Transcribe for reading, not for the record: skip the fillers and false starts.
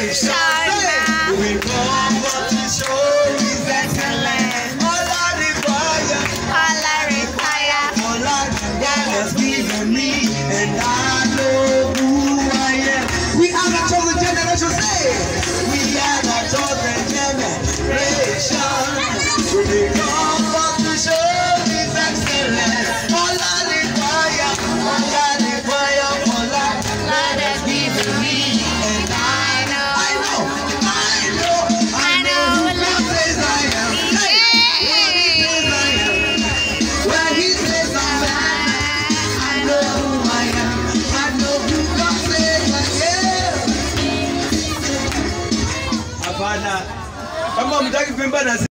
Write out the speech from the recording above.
We come but to show His excellence. All I require God has given me, and I know who I am. We are the chosen generation. Say, we are the chosen generation. We come but to show His excellence. All I require God has given me, and I know who says I am. When He says I am, I know who I am. I know who God says I am. Hapana, kama mtaki kuimba na